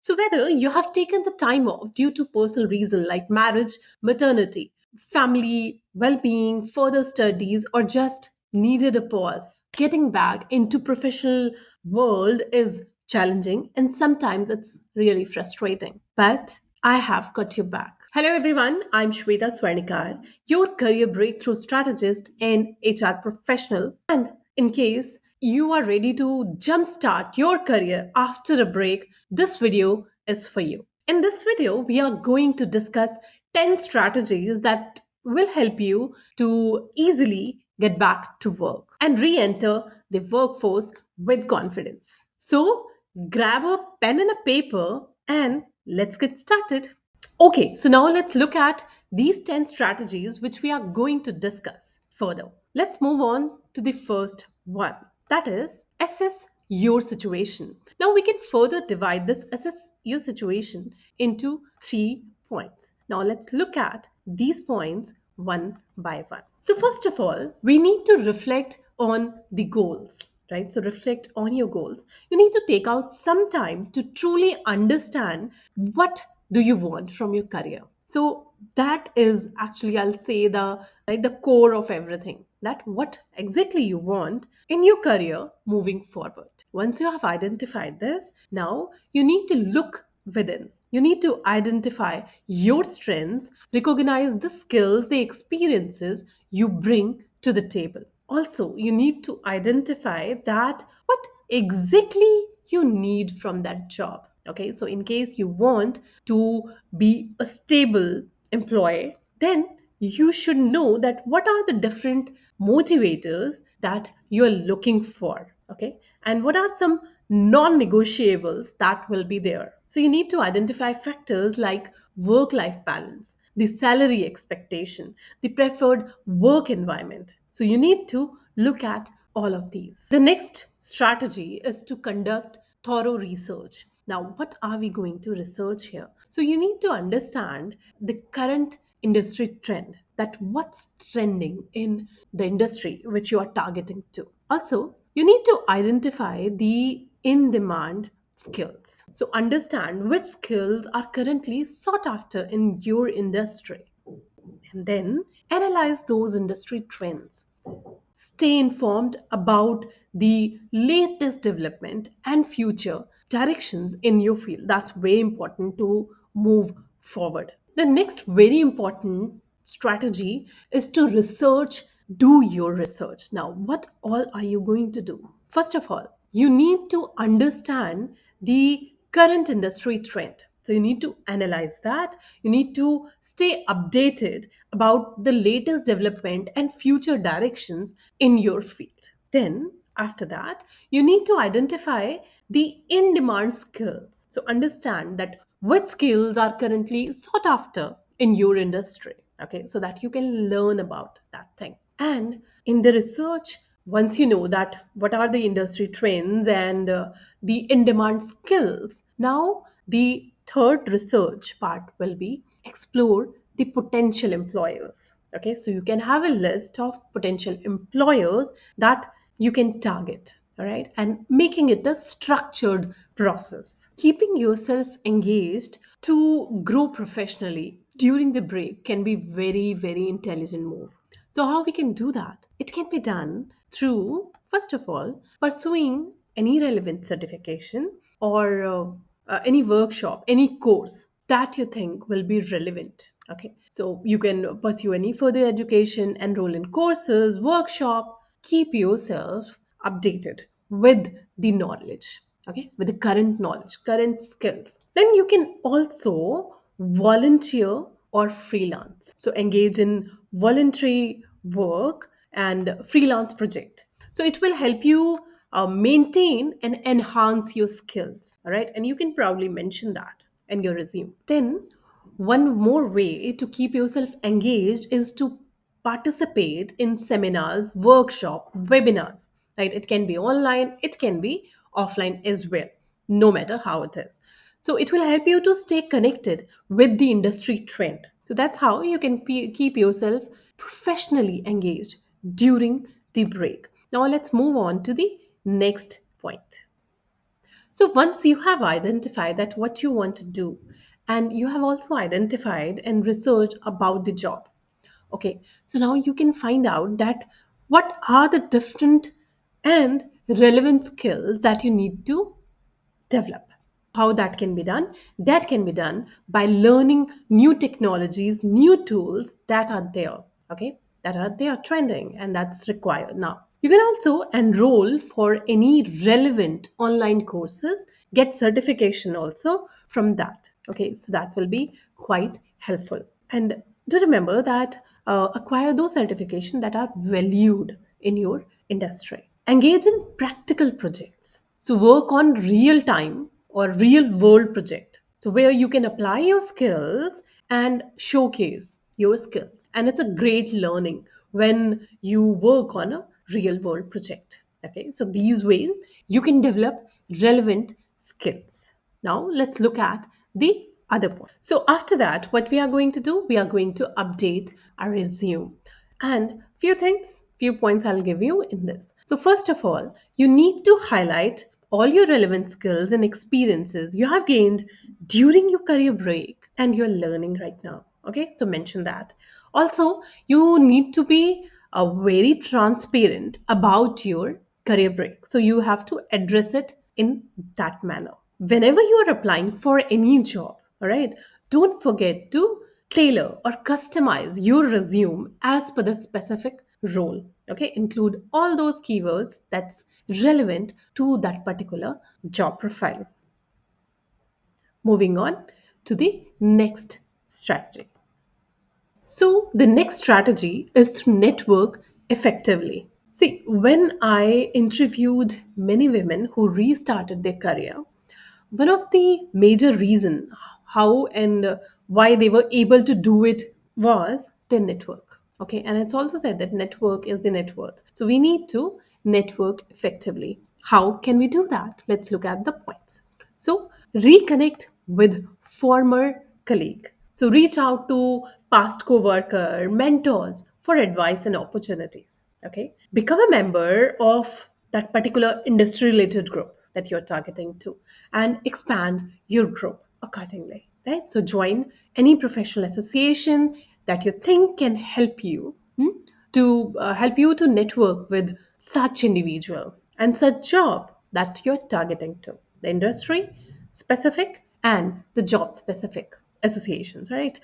So whether you have taken the time off due to personal reason like marriage, maternity, family, well-being, further studies, or just needed a pause, getting back into professional world is challenging and sometimes it's really frustrating. But I have got your back. Hello everyone, I'm Shweta Swarnkar, your career breakthrough strategist and HR professional. And in case you are ready to jumpstart your career after a break, this video is for you. In this video, we are going to discuss 10 strategies that will help you to easily get back to work and re enter the workforce with confidence. So, grab a pen and a paper and let's get started. Okay, so now let's look at these 10 strategies which we are going to discuss further. Let's move on to the first one, that is assess your situation. Now we can further divide this assess your situation into 3 points. Now let's look at these points one by one. So first of all, we need to reflect on the goals, right? So reflect on your goals. You need to take out some time to truly understand what do you want from your career. So that is actually, I'll say, the core of everything, that what exactly you want in your career moving forward. Once you have identified this, now you need to look within. You need to identify your strengths, recognize the skills, the experiences you bring to the table. Also, you need to identify that what exactly you need from that job. Okay, so in case you want to be a stable employee, then you should know that what are the different motivators that you are looking for. Okay, and what are some non-negotiables that will be there. So you need to identify factors like work-life balance, the salary expectation, the preferred work environment. So you need to look at all of these. The next strategy is to conduct thorough research. Now, what are we going to research here? So you need to understand the current industry trend, that what's trending in the industry which you are targeting to. Also, you need to identify the in demand skills. So understand which skills are currently sought after in your industry and then analyze those industry trends. Stay informed about the latest development and future directions in your field. That's very important to move forward. The next very important strategy is to research, do your research. Now, what all are you going to do? First of all, you need to understand the current industry trend. So you need to analyze that. You need to stay updated about the latest development and future directions in your field. Then, after that, you need to identify the in demand skills. So understand that which skills are currently sought after in your industry. Okay, so that you can learn about that thing. And in the research, once you know that what are the industry trends and the in demand skills, now the third research part will be explore the potential employers. Okay, so you can have a list of potential employers that you can target. All right, and making it a structured process. Keeping yourself engaged to grow professionally during the break can be very intelligent move. So how we can do that? It can be done through, first of all, pursuing any relevant certification or any workshop, any course that you think will be relevant. Okay, so you can pursue any further education, enroll in courses, workshop, keep yourself updated with the knowledge. Okay, with the current knowledge, current skills. Then you can also volunteer or freelance. So engage in voluntary work and freelance project. So it will help you maintain and enhance your skills. All right, and you can proudly mention that in your resume. Then one more way to keep yourself engaged is to participate in seminars, workshop, webinars. Right, it can be online, it can be offline as well, no matter how it is. So it will help you to stay connected with the industry trend. So that's how you can keep yourself professionally engaged during the break. Now let's move on to the next point. So once you have identified that what you want to do, and you have also identified and researched about the job, okay, so now you can find out that what are the different and relevant skills that you need to develop. How that can be done? That can be done by learning new technologies, new tools that are there, okay, that are they are trending and that's required now. You can also enroll for any relevant online courses, get certification also from that. Okay, so that will be quite helpful. And to remember that acquire those certifications that are valued in your industry. Engage in practical projects. So work on real time or real world project. So where you can apply your skills and showcase your skills. And it's a great learning when you work on a real world project. Okay, so these ways you can develop relevant skills. Now let's look at the other point. So after that, what we are going to do, we are going to update our resume. And few things, few points I'll give you in this. So first of all, you need to highlight all your relevant skills and experiences you have gained during your career break and you're learning right now. Okay, so mention that. Also, you need to be very transparent about your career break. So you have to address it in that manner. Whenever you are applying for any job, all right, don't forget to tailor or customize your resume as per the specific role. Okay, include all those keywords that's relevant to that particular job profile. Moving on to the next strategy. So, the next strategy is to network effectively. See, when I interviewed many women who restarted their career, one of the major reason how and why they were able to do it was their network. Okay, and it's also said that network is the net worth. So we need to network effectively. How can we do that? Let's look at the points. So reconnect with former colleague. So reach out to past co-worker, mentors for advice and opportunities. Okay, become a member of that particular industry related group that you're targeting to and expand your group accordingly, right? So join any professional association that you think can help you to help you to network with such individual and such job that you're targeting to, the industry specific and the job specific associations, right?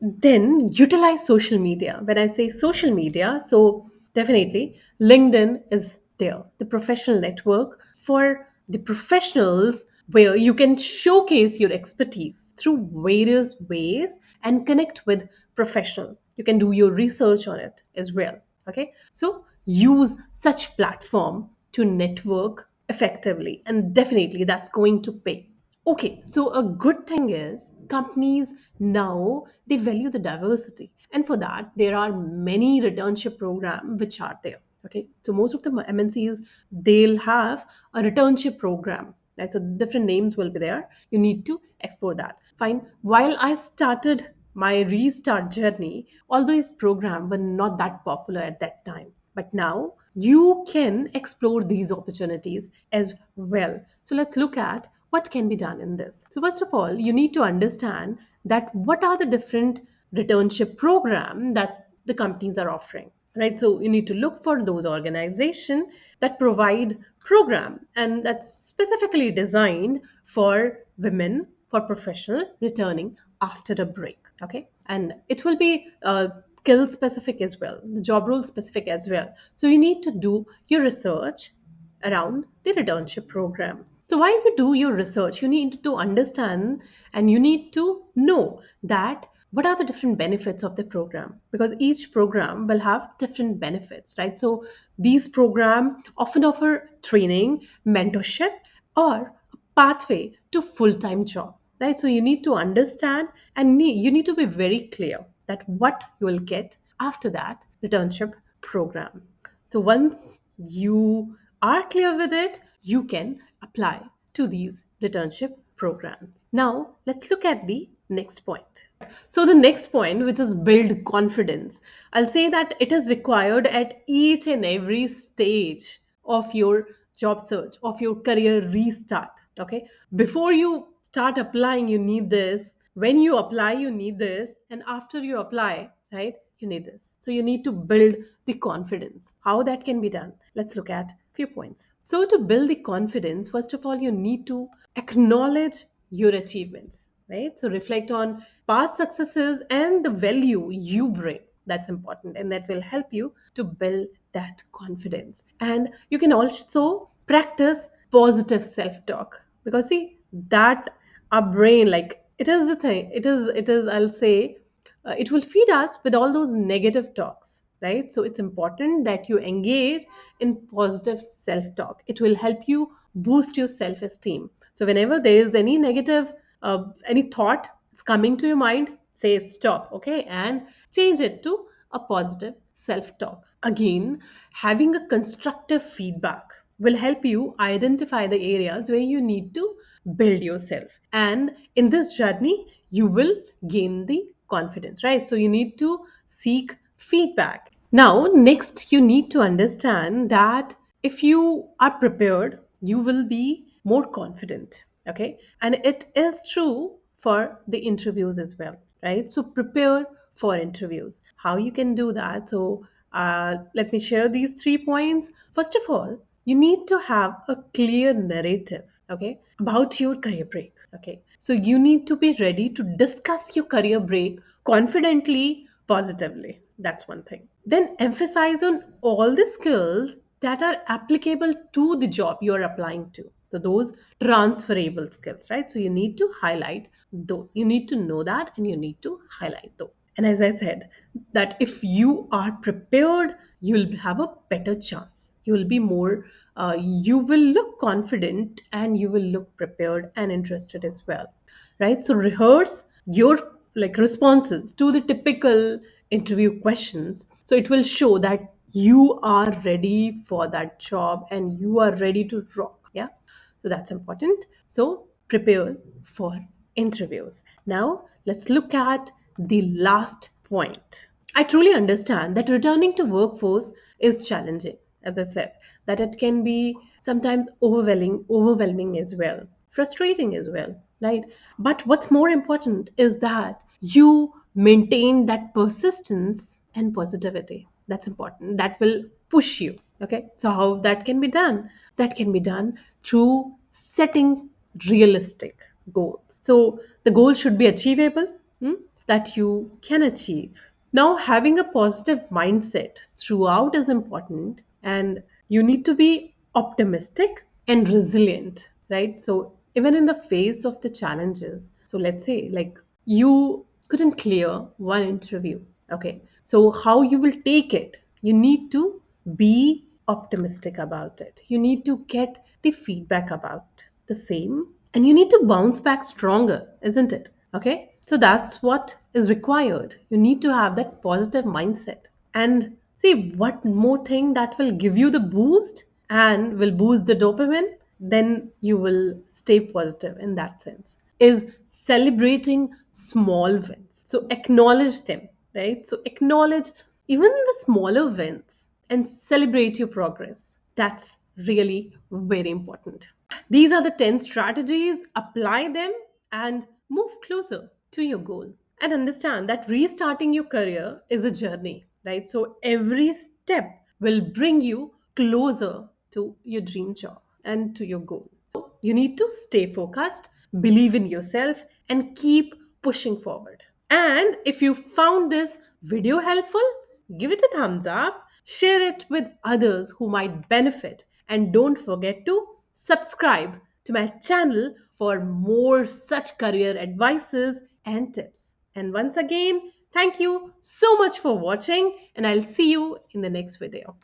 Then utilize social media. When I say social media, so definitely LinkedIn is there, the professional network for the professionals where you can showcase your expertise through various ways and connect with professional. You can do your research on it as well. Okay, so use such platform to network effectively, and definitely that's going to pay. Okay, so a good thing is companies now they value the diversity, and for that there are many returnship programs which are there. Okay, so most of the MNCs they'll have a returnship program. Right, so different names will be there. You need to explore that. Fine. While I started my restart journey, all these programs were not that popular at that time. But now you can explore these opportunities as well. So let's look at what can be done in this. So first of all, you need to understand that what are the different returnship program that the companies are offering, right? So you need to look for those organizations that provide program and that's specifically designed for women for professional returning after a break. Okay, and it will be skill specific as well, the job role specific as well. So you need to do your research around the returnship program. So while you do your research, you need to understand and you need to know that what are the different benefits of the program, because each program will have different benefits, right? So these programs often offer training, mentorship, or a pathway to full-time job, right? So you need to understand and you need to be very clear that what you will get after that returnship program. So once you are clear with it, you can apply to these returnship programs. Now, let's look at the next point. So, the next point, which is build confidence, I'll say that it is required at each and every stage of your job search, of your career restart. Okay, before you start applying, you need this. When you apply, you need this. And after you apply, right, you need this. So you need to build the confidence. How that can be done? Let's look at few points. So to build the confidence, first of all, you need to acknowledge your achievements, right? So reflect on past successes and the value you bring. That's important, and that will help you to build that confidence. And you can also practice positive self-talk, because see that our brain, like, it is the thing, it is I'll say, it will feed us with all those negative talks, right? So it's important that you engage in positive self talk. It will help you boost your self esteem. So whenever there is any negative, any thought is coming to your mind, say stop, okay, and change it to a positive self talk. Again, having a constructive feedback will help you identify the areas where you need to build yourself. And in this journey, you will gain the confidence, right? So you need to seek feedback. Now, next, you need to understand that if you are prepared, you will be more confident. Okay. And it is true for the interviews as well, right? So prepare for interviews. How you can do that? So let me share these 3 points. First of all, you need to have a clear narrative, okay, about your career break. Okay. So you need to be ready to discuss your career break confidently, positively. That's one thing. Then emphasize on all the skills that are applicable to the job you're applying to. So those transferable skills, right? So you need to highlight those. You need to know that, and you need to highlight those. And as I said, that if you are prepared, you'll have a better chance. You will be more, you will look confident, and you will look prepared and interested as well, right? So rehearse your, like, responses to the typical interview questions, so it will show that you are ready for that job and you are ready to rock. Yeah, so that's important. So prepare for interviews. Now let's look at the last point. I truly understand that returning to workforce is challenging, as I said, that it can be sometimes overwhelming as well, frustrating as well, right? But what's more important is that you maintain that persistence and positivity. That's important. That will push you. Okay. So how that can be done? That can be done through setting realistic goals. So the goal should be achievable, that you can achieve. Now, having a positive mindset throughout is important, and you need to be optimistic and resilient, right? So, even in the face of the challenges, so let's say, like, you couldn't clear one interview, okay? So, how you will take it? You need to be optimistic about it. You need to get the feedback about the same, and you need to bounce back stronger, isn't it? Okay, so that's what is required. You need to have that positive mindset. And see, what more thing that will give you the boost and will boost the dopamine, then you will stay positive in that sense, is celebrating small wins. So acknowledge them, right? So acknowledge even the smaller wins and celebrate your progress. That's really very important. These are the 10 strategies. Apply them and move closer to your goal. And understand that restarting your career is a journey, right? So every step will bring you closer to your dream job and to your goal. So you need to stay focused, believe in yourself, and keep pushing forward. And if you found this video helpful, give it a thumbs up, share it with others who might benefit, and don't forget to subscribe to my channel for more such career advices and tips. And once again, thank you so much for watching, and I'll see you in the next video.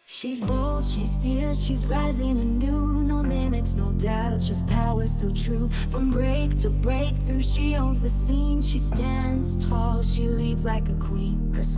She's bold, she's fierce, she's rising anew. No limits, no doubt, just power so true. From break to breakthrough, she owns the scene. She stands tall, she leads like a queen. 'Cause